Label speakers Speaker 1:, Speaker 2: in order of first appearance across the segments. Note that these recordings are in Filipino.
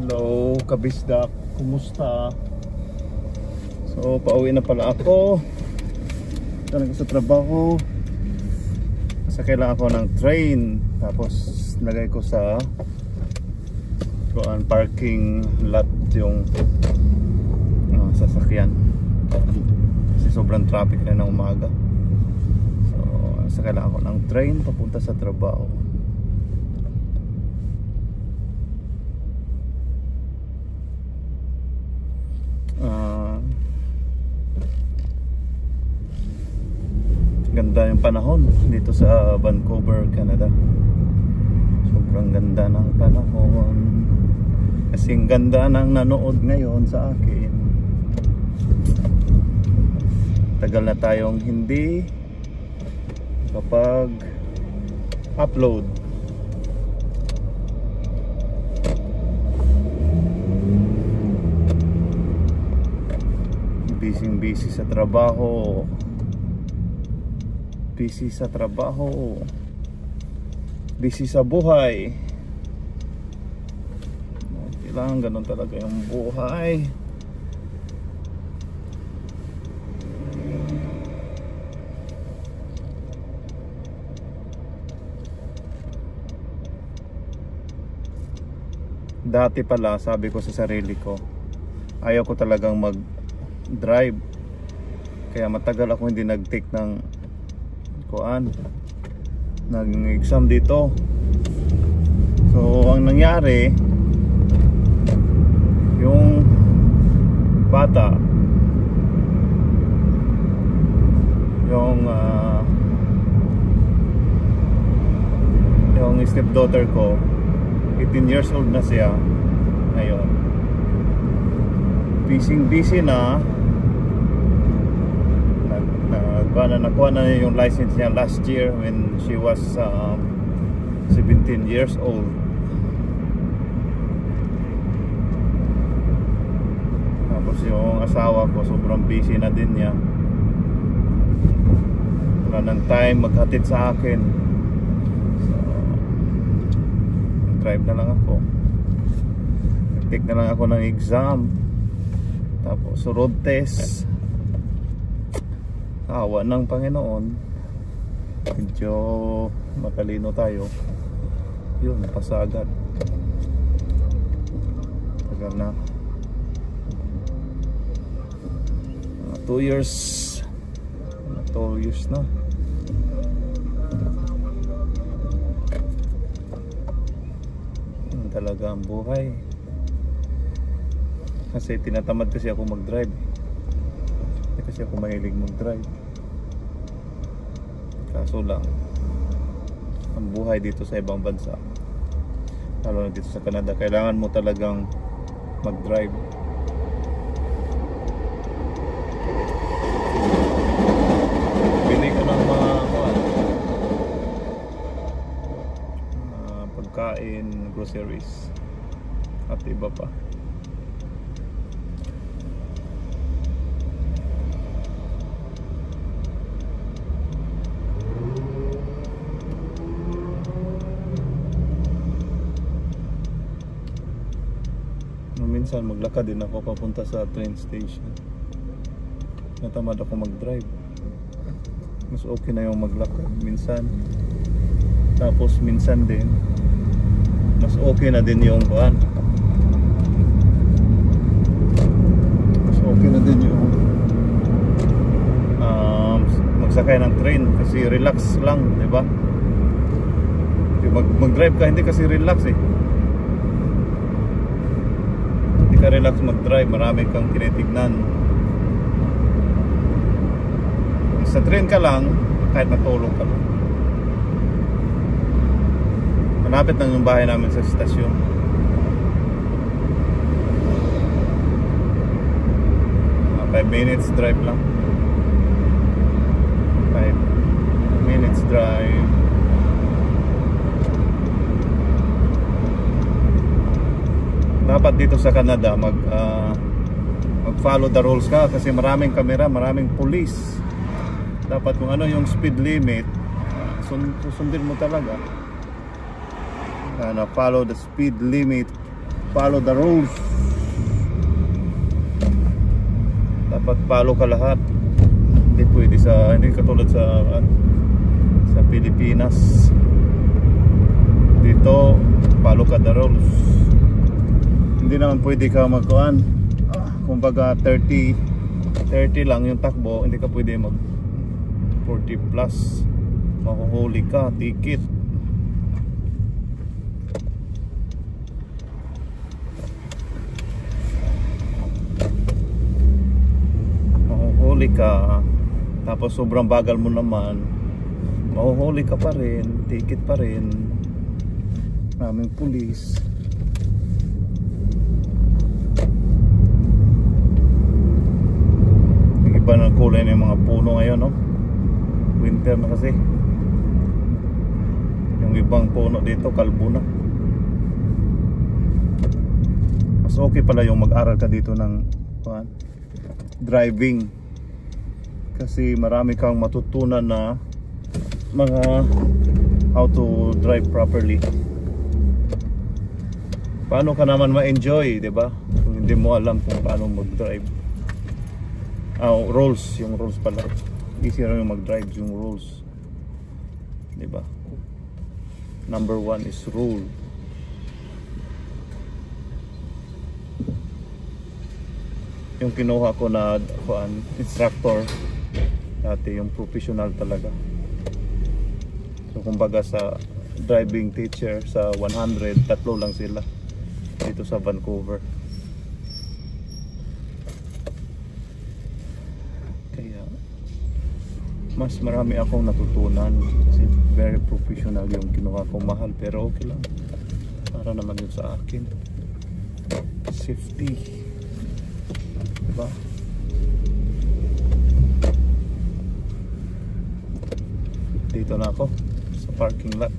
Speaker 1: Hello, kabisdak. Kumusta? So, pauwi na pala ako. Talaga sa trabaho. Sakay lang ako ng train. Tapos, lagay ko sa parking lot yung sasakyan. Kasi sobrang traffic na ng umaga. So, sakay lang ako ng train papunta sa trabaho. Ganda yung panahon dito sa Vancouver, Canada. Sobrang ganda ng panahon. Kasing ganda ng nanood ngayon sa akin. Tagal na tayong hindi kapag upload. Busy sa trabaho. Busy sa trabaho. Busy sa buhay. Kailangan ganun talaga yung buhay. Dati pala, sabi ko sa sarili ko, ayaw ko talagang mag-drive. Kaya matagal ako hindi nag-take ng nag-exam dito. So ang nangyari, yung bata, yung stepdaughter ko, 18 years old na siya ngayon. Busy na. Nakuha na yung license niya last year when she was 17 years old. Tapos yung asawa ko sobrang busy na din niya. Wala ng time maghatid sa akin. So, drive na lang ako. Take na lang ako ng exam. Tapos road test. Awa ng Panginoon, medyo matalino tayo. Yun, napasa agad. Tagal na. 2 years. 2 years na. Yun talaga ang buhay. Kasi tinatamad kasi ako mag-drive. Kasi ako mahilig mag-drive. Kaso lang, ang buhay dito sa ibang bansa, lalo na dito sa Canada, kailangan mo talagang mag-drive. Bili ka ng mga pagkain, groceries at iba pa. Minsan maglakad din ako papunta sa train station. Natamad ako mag-drive. Mas okay na yung maglakad minsan. Tapos minsan din mas okay na din yung mas okay na din yung magsakay ng train kasi relax lang, di ba? Mag-drive ka hindi kasi relax eh. Ka relax mag-drive, marami kang tinitignan. Sa train ka lang, kahit matulog ka lang. Malapit lang yung bahay namin sa stasyon. 5 minutes drive lang. 5 minutes drive. Dapat dito sa Canada mag-follow the rules ka kasi maraming kamera, maraming police. Dapat kung ano yung speed limit, susundin mo talaga. Follow the speed limit follow the rules. Dapat follow ka lahat. Hindi pwede hindi katulad sa Pilipinas. Dito follow ka the rules. Hindi naman pwede ka magkuhan. Kumbaga 30 lang yung takbo, hindi ka pwede mag 40 plus. Mahuhuli ka, ticket. Mahuhuli ka, tapos sobrang bagal mo naman, mahuhuli ka pa rin, ticket pa rin. Maraming pulis. Iba ng kulay ng mga puno ngayon, no? Winter na kasi. Yung ibang puno dito kalbo na. Mas okay pala yung mag-aral ka dito ng driving, kasi marami kang matutunan na mga how to drive properly. Paano ka naman ma-enjoy, 'di ba? Kung hindi mo alam kung paano mag-drive. Rules, yung rules pala. Easy lang yung mag-drive, yung rules. 'Di ba? Number 1 is rule. Yung kinuha ko na instructor dati, yung professional talaga. So kumbaga sa driving teacher sa 100, tatlo lang sila dito sa Vancouver. Kaya mas marami akong natutunan kasi very professional yung kinuha ko. Mahal pero okay lang, para naman yun sa akin. Safety, diba? Dito na ako sa parking lot.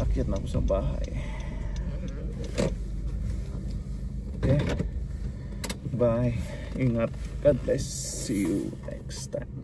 Speaker 1: Akyat na ako sa bahay. Okay, bye. Ingat. God bless. See you next time.